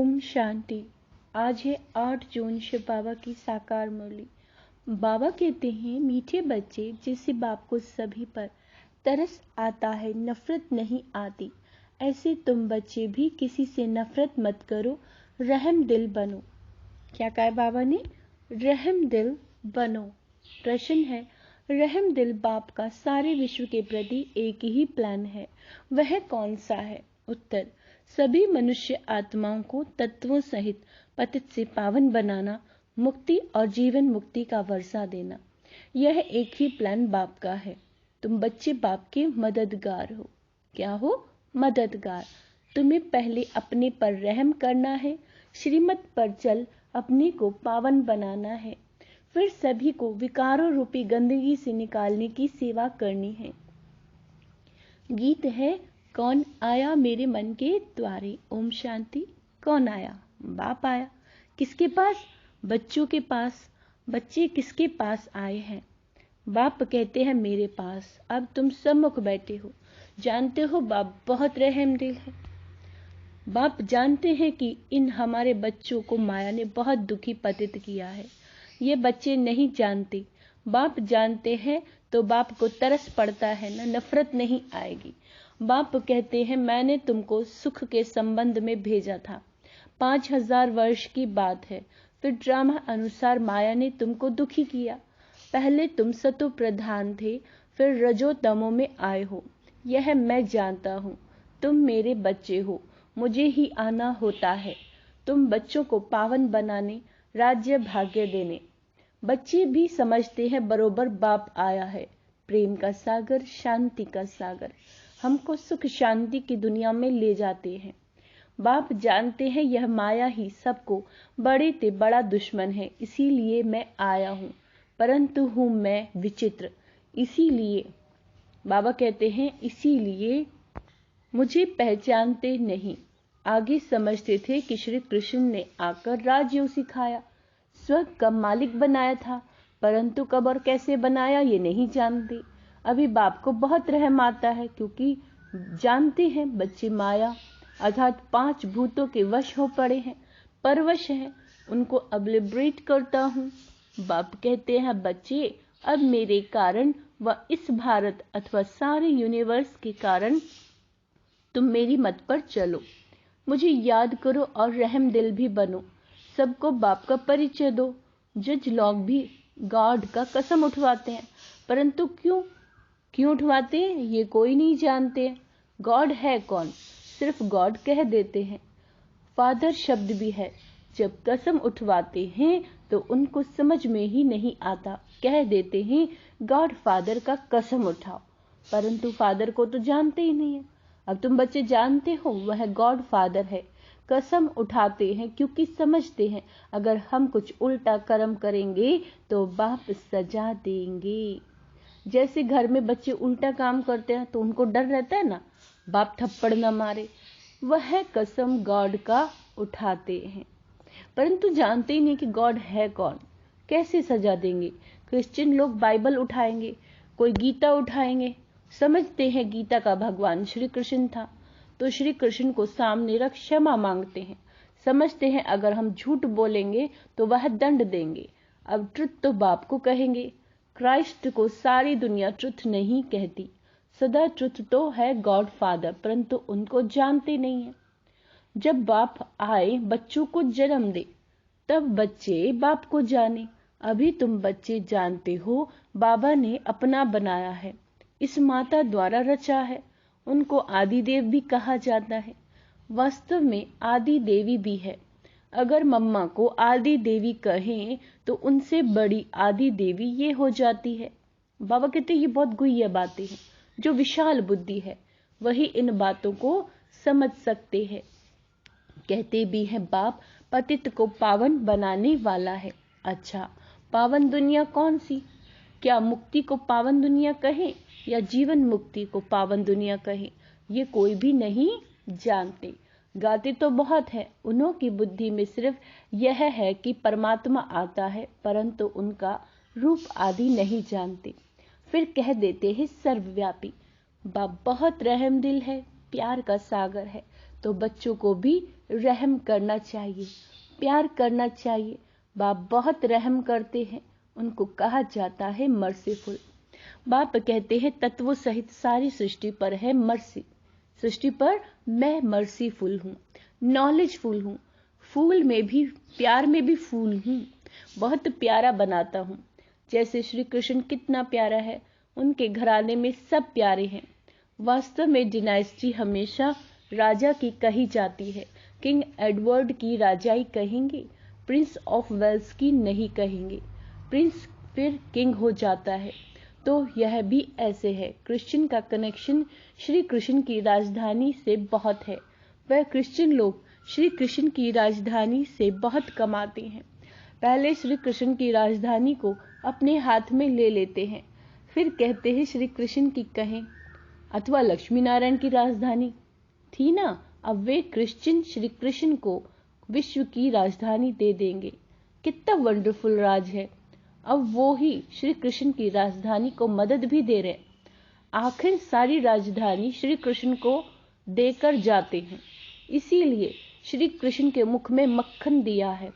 ओम शांति। आज है 8 जून शिव बाबा की साकार मुरली। बाबा कहते हैं, मीठे बच्चे जिससे बाप को सभी पर तरस आता है, नफरत नहीं आती। ऐसे तुम बच्चे भी किसी से नफरत मत करो, रहम दिल बनो। क्या कहा बाबा ने? रहम दिल बनो। प्रश्न है, रहम दिल बाप का सारे विश्व के प्रति एक ही प्लान है, वह कौन सा है? उत्तर, सभी मनुष्य आत्माओं को तत्वों सहित पतित से पावन बनाना, मुक्ति और जीवन मुक्ति का वर्षा देना। यह एक ही प्लान बाप का है। तुम बच्चे बाप के मददगार हो। क्या हो? मददगार। तुम्हें पहले अपने पर रहम करना है, श्रीमत पर चल अपने को पावन बनाना है, फिर सभी को विकारों रूपी गंदगी से निकालने की सेवा करनी है। गीत है, कौन आया मेरे मन के द्वारे। ओम शांति। कौन आया? बाप आया। किसके पास? बच्चों के पास। बच्चे किसके पास आए हैं? बाप कहते हैं मेरे पास। अब तुम सम्मुख बैठे हो, जानते हो बाप बहुत रहमदिल है। बाप जानते हैं कि इन हमारे बच्चों को माया ने बहुत दुखी पतित किया है। ये बच्चे नहीं जानते। बाप जानते हैं तो बाप को तरस पड़ता है ना, नफरत नहीं आएगी। बाप कहते हैं, मैंने तुमको सुख के संबंध में भेजा था। 5000 वर्ष की बात है। फिर ड्रामा अनुसार माया ने तुमको दुखी किया। पहले तुम सतो प्रधान थे, फिर रजो तमो में आए हो। यह मैं जानता हूँ। तुम मेरे बच्चे हो, मुझे ही आना होता है। तुम बच्चों को पावन बनाने, राज्य भाग्य देने। बच्चे भी समझते हैं बरोबर बाप आया है, प्रेम का सागर, शांति का सागर, हमको सुख शांति की दुनिया में ले जाते हैं। बाप जानते हैं यह माया ही सबको बड़े ते बड़ा दुश्मन है, इसीलिए मैं आया हूँ, परंतु हूँ मैं विचित्र। इसीलिए बाबा कहते हैं, इसीलिए मुझे पहचानते नहीं। आगे समझते थे कि श्री कृष्ण ने आकर राजयोग सिखाया, स्वर्ग का मालिक बनाया था, परंतु कब और कैसे बनाया ये नहीं जानते। अभी बाप को बहुत रहम आता है, क्योंकि जानते हैं बच्चे माया अर्थात 5 भूतों के वश हो पड़े हैं, परवश हैं। उनको अब लिबरेट करता हूँ। बाप कहते हैं, बच्चे अब मेरे कारण व इस भारत अथवा सारे यूनिवर्स के कारण तुम मेरी मत पर चलो, मुझे याद करो और रहम दिल भी बनो। सबको बाप का परिचय दो। जज लोग भी गॉड का कसम उठवाते हैं, परंतु क्यों उठवाते हैं ये कोई नहीं जानते। गॉड है कौन? सिर्फ गॉड कह देते हैं। फादर शब्द भी है। जब कसम उठवाते हैं तो उनको समझ में ही नहीं आता, कह देते हैं गॉड फादर का कसम उठाओ, परंतु फादर को तो जानते ही नहीं है। अब तुम बच्चे जानते हो वह गॉड फादर है। कसम उठाते हैं क्योंकि समझते हैं अगर हम कुछ उल्टा कर्म करेंगे तो बाप सजा देंगे। जैसे घर में बच्चे उल्टा काम करते हैं तो उनको डर रहता है ना, बाप थप्पड़ न मारे। वह कसम गॉड का उठाते हैं, परंतु जानते ही नहीं कि गॉड है कौन, कैसे सजा देंगे। क्रिश्चियन लोग बाइबल उठाएंगे, कोई गीता उठाएंगे, समझते हैं गीता का भगवान श्री कृष्ण था, तो श्री कृष्ण को सामने रख क्षमा मांगते हैं। समझते हैं अगर हम झूठ बोलेंगे तो वह दंड देंगे। अब ट्रुथ तो बाप को कहेंगे। क्राइस्ट को सारी दुनिया ट्रुथ नहीं कहती, सदा ट्रुथ तो है गॉड फादर, परंतु उनको जानते नहीं है। जब बाप आए बच्चों को जन्म दे, तब बच्चे बाप को जाने। अभी तुम बच्चे जानते हो बाबा ने अपना बनाया है, इस माता द्वारा रचा है। उनको आदि देव भी कहा जाता है। वास्तव में आदि देवी भी है। अगर मम्मा को आदि देवी कहें तो उनसे बड़ी आदि देवी ये हो जाती है। बाबा कहते ये बहुत गुह्य बातें हैं। जो विशाल बुद्धि है वही इन बातों को समझ सकते हैं। कहते भी हैं बाप पतित को पावन बनाने वाला है। अच्छा, पावन दुनिया कौन सी? क्या मुक्ति को पावन दुनिया कहें या जीवन मुक्ति को पावन दुनिया कहें, ये कोई भी नहीं जानते। गाते तो बहुत है, उन्हों की बुद्धि में सिर्फ यह है कि परमात्मा आता है, परंतु उनका रूप आदि नहीं जानते। फिर कह देते हैं सर्वव्यापी। बाप बहुत रहमदिल है, प्यार का सागर है, तो बच्चों को भी रहम करना चाहिए, प्यार करना चाहिए। बाप बहुत रहम करते हैं, उनको कहा जाता है मर्सीफुल। बाप कहते हैं तत्वों सहित सारी सृष्टि पर है मर्सी। सृष्टि पर मैं मर्सीफुल हूँ, नॉलेजफुल हूँ, फूल में भी, प्यार में भी फूल हूँ, बहुत प्यारा बनाता हूँ। जैसे श्री कृष्ण कितना प्यारा है, उनके घराने में सब प्यारे हैं। वास्तव में डिनाइस्टी हमेशा राजा की कही जाती है। किंग एडवर्ड की राजाई कहेंगे, प्रिंस ऑफ वेल्स की नहीं कहेंगे। प्रिंस फिर किंग हो जाता है। तो यह भी ऐसे है। क्रिश्चियन का कनेक्शन श्री कृष्ण की राजधानी से बहुत है। वह क्रिश्चियन लोग श्री कृष्ण की राजधानी से बहुत कमाते हैं। पहले श्री कृष्ण की राजधानी को अपने हाथ में ले लेते हैं, फिर कहते हैं श्री कृष्ण की कहें, अथवा लक्ष्मी नारायण की राजधानी थी ना, अब वे क्रिश्चियन श्री कृष्ण को विश्व की राजधानी दे देंगे। कितना वंडरफुल राज है। अब वो ही श्री कृष्ण की राजधानी को मदद भी दे रहे। आखिर सारी राजधानी श्री कृष्ण को देकर जाते हैं, इसीलिए श्री कृष्ण के मुख में मक्खन दिया है।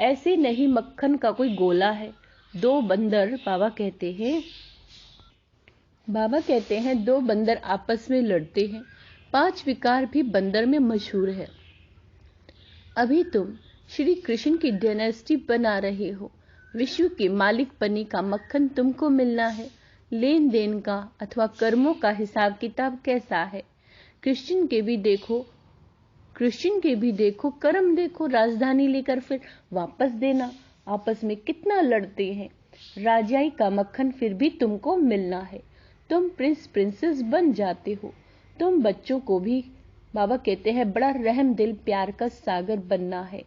ऐसे नहीं मक्खन का कोई गोला है। दो बंदर, बाबा कहते हैं दो बंदर आपस में लड़ते हैं। 5 विकार भी बंदर में मशहूर है। अभी तुम श्री कृष्ण की डायनेस्टी बना रहे हो। विश्व के मालिक पनी का मक्खन तुमको मिलना है। लेन देन का अथवा कर्मों का हिसाब किताब कैसा है? क्रिश्चियन के भी देखो, कर्म देखो, राजधानी लेकर फिर वापस देना। आपस में कितना लड़ते हैं। राजाई का मक्खन फिर भी तुमको मिलना है। तुम प्रिंस प्रिंसेस बन जाते हो। तुम बच्चों को भी, बाबा कहते हैं, बड़ा रहम दिल प्यार का सागर बनना है।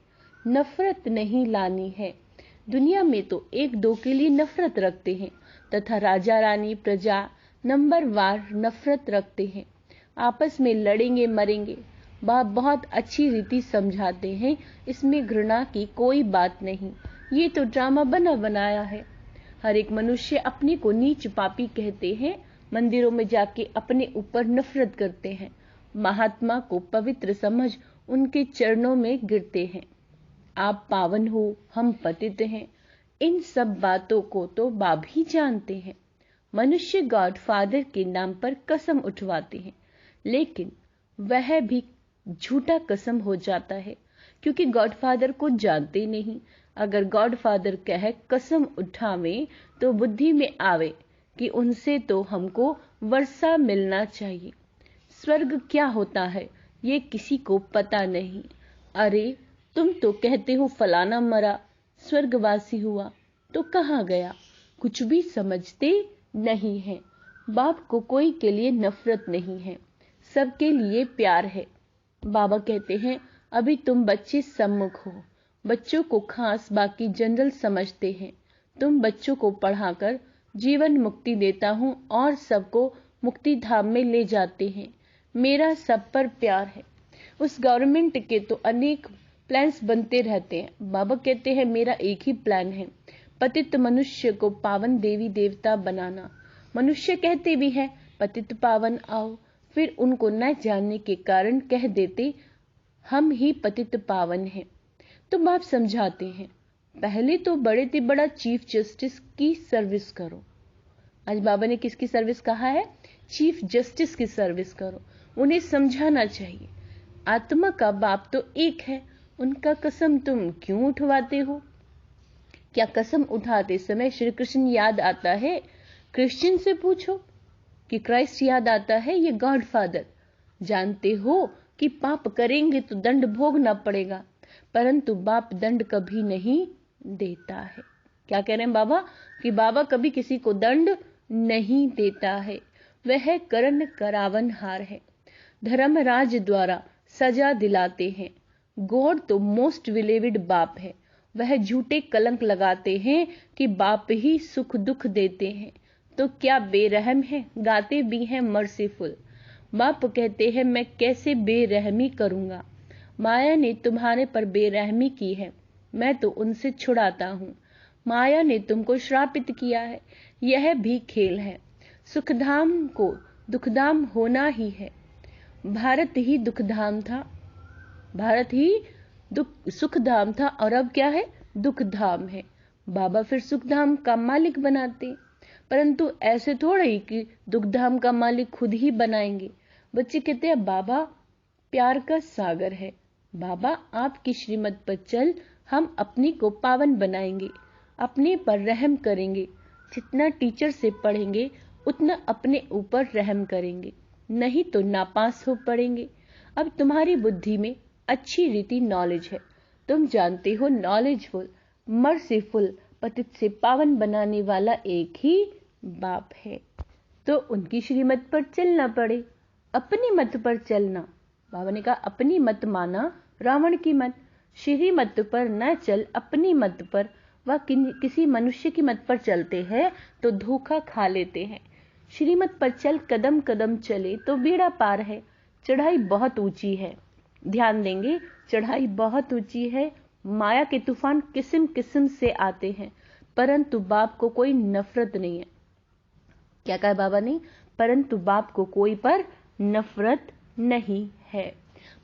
नफरत नहीं लानी है। दुनिया में तो एक दो के लिए नफरत रखते हैं तथा राजा रानी प्रजा नंबरवार नफरत रखते हैं। आपस में लड़ेंगे मरेंगे। बाप बहुत अच्छी रीति समझाते हैं, इसमें घृणा की कोई बात नहीं। ये तो ड्रामा बना बनाया है। हर एक मनुष्य अपने को नीच पापी कहते हैं। मंदिरों में जाके अपने ऊपर नफरत करते हैं। महात्मा को पवित्र समझ उनके चरणों में गिरते हैं। आप पावन हो, हम पतित हैं। इन सब बातों को तो बाप ही जानते हैं। मनुष्य गॉड फादर के नाम पर कसम उठवाते हैं, लेकिन वह भी झूठा कसम हो जाता है, क्योंकि गॉड फादर को जानते नहीं। अगर गॉड फादर कहे कसम उठावे तो बुद्धि में आवे कि उनसे तो हमको वर्षा मिलना चाहिए। स्वर्ग क्या होता है ये किसी को पता नहीं। अरे तुम तो कहते हो फलाना मरा, स्वर्गवासी हुआ, तो कहाँ गया? कुछ भी समझते नहीं है। बाप को कोई के लिए नफरत नहीं है, सबके लिए प्यार है। बाबा कहते हैं अभी तुम बच्चे सम्मुख हो। बच्चों को खास बाकी जनरल समझते हैं। तुम बच्चों को पढ़ाकर जीवन मुक्ति देता हूँ और सबको मुक्ति धाम में ले जाते हैं। मेरा सब पर प्यार है। उस गवर्नमेंट के तो अनेक प्लान्स बनते रहते हैं। बाबा कहते हैं मेरा एक ही प्लान है, पतित मनुष्य को पावन देवी देवता बनाना। मनुष्य कहते भी हैं पतित पावन आओ, फिर उनको न जानने के कारण कह देते हम ही पतित पावन हैं। तो बाप समझाते हैं पहले तो बड़े से बड़ा चीफ जस्टिस की सर्विस करो। आज बाबा ने किसकी सर्विस कहा है? चीफ जस्टिस की सर्विस करो। उन्हें समझाना चाहिए आत्मा का बाप तो एक है, उनका कसम तुम क्यों उठवाते हो? क्या कसम उठाते समय श्री कृष्ण याद आता है? क्रिश्चियन से पूछो कि क्राइस्ट याद आता है, ये गॉड फादर। जानते हो कि पाप करेंगे तो दंड भोगना पड़ेगा, परंतु बाप दंड कभी नहीं देता है। क्या कह रहे हैं बाबा? कि बाबा कभी किसी को दंड नहीं देता है। वह करण करावन हार है। धर्मराज द्वारा सजा दिलाते हैं। गॉड तो मोस्ट विलेविड बाप है। वह झूठे कलंक लगाते हैं कि बाप ही सुख दुख देते हैं। तो क्या बेरहम है? गाते भी हैं मर्सीफुल। बाप कहते हैं मैं कैसे बेरहमी करूंगा? माया ने तुम्हारे पर बेरहमी की है, मैं तो उनसे छुड़ाता हूँ। माया ने तुमको श्रापित किया है, यह भी खेल है। सुखधाम को दुखधाम होना ही है। भारत ही दुखधाम था, भारत ही सुख धाम था और अब क्या है, दुख धाम है। बाबा फिर सुख धाम का मालिक बनाते, परंतु ऐसे थोड़ा ही कि दुख धाम का मालिक खुद ही बनाएंगे। बच्चे कहते हैं बाबा प्यार का सागर है, बाबा आपकी श्रीमत पर चल, हम अपने को पावन बनाएंगे, अपने पर रहम करेंगे। जितना टीचर से पढ़ेंगे उतना अपने ऊपर रहम करेंगे, नहीं तो नापास हो पड़ेंगे। अब तुम्हारी बुद्धि में अच्छी रीति नॉलेज है, तुम जानते हो नॉलेजफुल, मर्सीफुल, पतित से पावन बनाने वाला एक ही बाप है, तो उनकी श्रीमत पर चलना पड़े, अपनी मत पर चलना। बाबा ने कहा अपनी मत माना रावण की मत, श्रीमत पर न चल अपनी मत पर। वह किसी मनुष्य की मत पर चलते हैं तो धोखा खा लेते हैं। श्रीमत पर चल कदम कदम चले तो बेड़ा पार है। चढ़ाई बहुत ऊंची है, ध्यान देंगे, चढ़ाई बहुत ऊंची है। माया के तूफान किस्म किस्म से आते हैं, परंतु बाप को कोई नफरत नहीं है। क्या कहा बाबा ने? परंतु बाप को कोई पर नफरत नहीं है।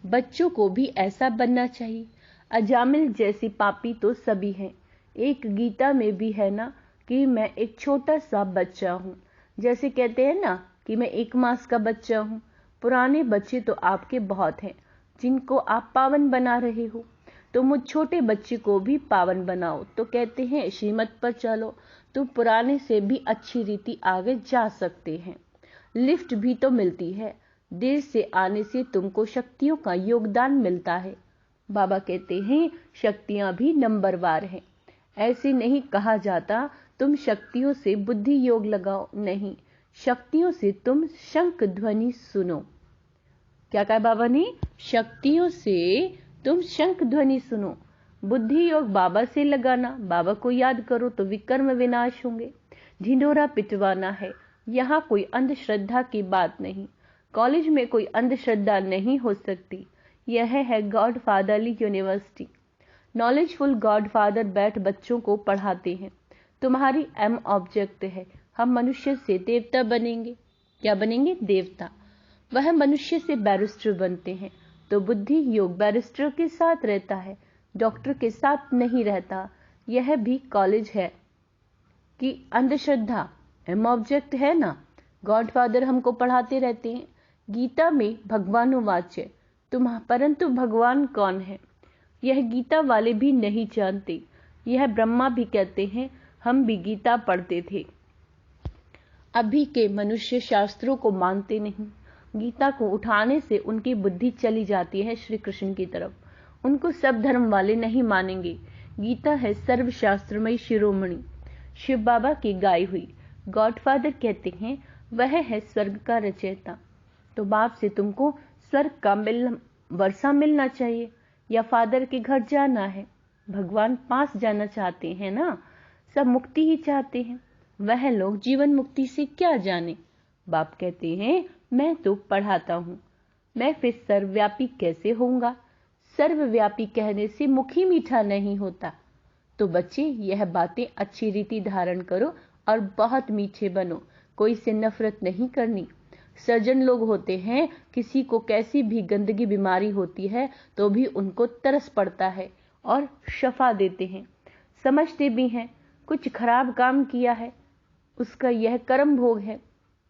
बच्चों को भी ऐसा बनना चाहिए। अजामिल जैसी पापी तो सभी हैं। एक गीता में भी है ना कि मैं एक छोटा सा बच्चा हूं। जैसे कहते हैं ना कि मैं 1 मास का बच्चा हूं। पुराने बच्चे तो आपके बहुत हैं, जिनको आप पावन बना रहे हो, तो मुझ छोटे बच्चे को भी पावन बनाओ। तो कहते हैं श्रीमत पर चलो तो पुराने से भी अच्छी रीति आगे जा सकते हैं। लिफ्ट भी तो मिलती है, देर से आने से तुमको शक्तियों का योगदान मिलता है। बाबा कहते हैं शक्तियां भी नंबरवार हैं। ऐसे नहीं कहा जाता तुम शक्तियों से बुद्धि योग लगाओ, नहीं, शक्तियों से तुम शंख ध्वनि सुनो। क्या कहा बाबा ने? शक्तियों से तुम शंख ध्वनि सुनो। बुद्धि योग बाबा से लगाना, बाबा को याद करो तो विकर्म विनाश होंगे। ढिंढोरा पिटवाना है, यहाँ कोई अंधश्रद्धा की बात नहीं। कॉलेज में कोई अंधश्रद्धा नहीं हो सकती। यह है God fatherly university. Knowledgeful God father बैठ बच्चों को पढ़ाते हैं। तुम्हारी एम ऑब्जेक्ट है, हम मनुष्य से देवता बनेंगे। क्या बनेंगे? देवता। वह मनुष्य से बैरिस्टर बनते हैं, तो बुद्धि योग बैरिस्टर के साथ रहता है, डॉक्टर के साथ नहीं रहता। यह भी कॉलेज है कि अंधश्रद्धा एम ऑब्जेक्ट है ना। गॉड फादर हमको पढ़ाते रहते हैं। गीता में भगवानुवाच्य परंतु भगवान कौन है यह गीता वाले भी नहीं जानते। यह ब्रह्मा भी कहते हैं हम भी गीता पढ़ते थे। अभी के मनुष्य शास्त्रों को मानते नहीं। गीता को उठाने से उनकी बुद्धि चली जाती है श्री कृष्ण की तरफ। उनको सब धर्म वाले नहीं मानेंगे। गीता है सर्वशास्त्रमयी शिरोमणि, शिव बाबा की गाई हुई। गॉडफादर कहते हैं वह है स्वर्ग का रचयिता। तो बाप से तुमको स्वर्ग का वर्षा मिलना चाहिए या फादर के घर जाना है। भगवान पास जाना चाहते हैं ना, सब मुक्ति ही चाहते हैं। वह लोग जीवन मुक्ति से क्या जाने। बाप कहते हैं मैं तो पढ़ाता हूं, मैं फिर सर्वव्यापी कैसे होऊंगा। सर्वव्यापी कहने से मुख ही मीठा नहीं होता। तो बच्चे यह बातें अच्छी रीति धारण करो और बहुत मीठे बनो। कोई से नफरत नहीं करनी। सर्जन लोग होते हैं, किसी को कैसी भी गंदगी बीमारी होती है तो भी उनको तरस पड़ता है और शफा देते हैं। समझते भी हैं कुछ खराब काम किया है, उसका यह कर्म भोग है।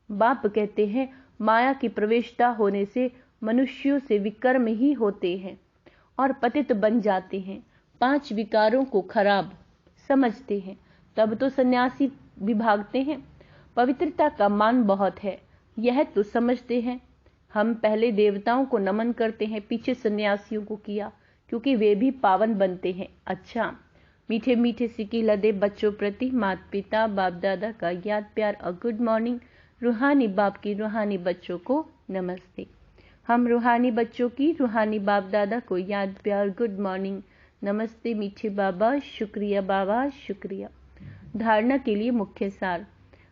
बाप कहते हैं माया की प्रवेशता होने से मनुष्यों से विकर्म ही होते हैं और पतित बन जाते हैं। 5 विकारों को खराब समझते हैं, तब तो सन्यासी भी भागते हैं। पवित्रता का मान बहुत है, यह तो समझते हैं। हम पहले देवताओं को नमन करते हैं, पीछे सन्यासियों को किया, क्योंकि वे भी पावन बनते हैं। अच्छा, मीठे मीठे सिक्की लदे बच्चों प्रति माता पिता बाप दादा का याद प्यार और गुड मॉर्निंग। रूहानी बाप की रूहानी बच्चों को नमस्ते। हम रूहानी बच्चों की रूहानी बाप दादा को याद प्यार गुड मॉर्निंग नमस्ते। मीठे बाबा शुक्रिया, बाबा शुक्रिया। धारणा के लिए मुख्य सार।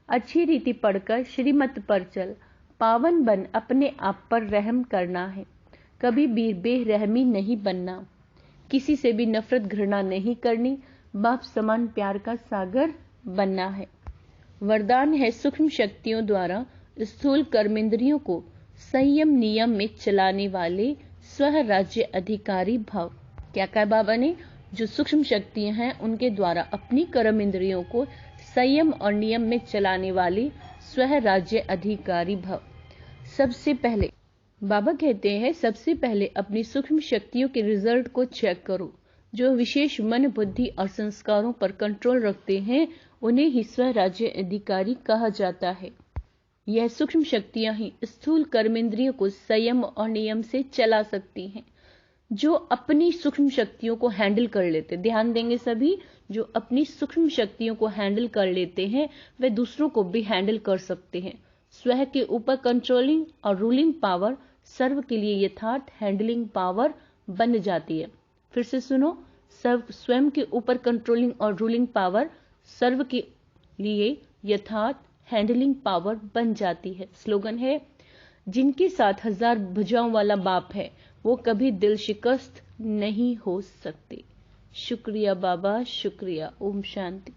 अच्छी रीति पढ़कर श्रीमत पर चल, पावन बन, अपने आप पर रहम करना है। कभी भी बेरहमी नहीं बनना, किसी से भी नफरत घृणा नहीं करनी, बाप समान प्यार का सागर बनना है। वरदान है सूक्ष्म शक्तियों द्वारा स्थूल कर्मेंद्रियों को संयम नियम में चलाने वाले स्व राज्य अधिकारी भव। क्या कहा बाबा ने? जो सूक्ष्म शक्तियां हैं उनके द्वारा अपनी कर्म इंद्रियों को संयम और नियम में चलाने वाली स्व राज्य अधिकारी भव। सबसे पहले बाबा कहते हैं, सबसे पहले अपनी सूक्ष्म शक्तियों के रिजल्ट को चेक करो। जो विशेष मन, बुद्धि और संस्कारों पर कंट्रोल रखते हैं उन्हें ही स्व राज्य अधिकारी कहा जाता है। यह सूक्ष्म शक्तियां ही स्थूल कर्मेंद्रियों को संयम और नियम से चला सकती हैं। जो अपनी सूक्ष्म शक्तियों को हैंडल कर लेते, ध्यान देंगे सभी, जो अपनी सूक्ष्म शक्तियों को हैंडल कर लेते हैं वे दूसरों को भी हैंडल कर सकते हैं। स्व के ऊपर कंट्रोलिंग और रूलिंग पावर सर्व के लिए यथार्थ हैंडलिंग पावर बन जाती है। फिर से सुनो, स्वयं के ऊपर कंट्रोलिंग और रूलिंग पावर सर्व के लिए यथार्थ हैंडलिंग पावर बन जाती है। स्लोगन है, जिनके साथ 1000 भुजाओं वाला बाप है वो कभी दिल शिकस्त नहीं हो सकते। शुक्रिया बाबा, शुक्रिया। ओम शांति।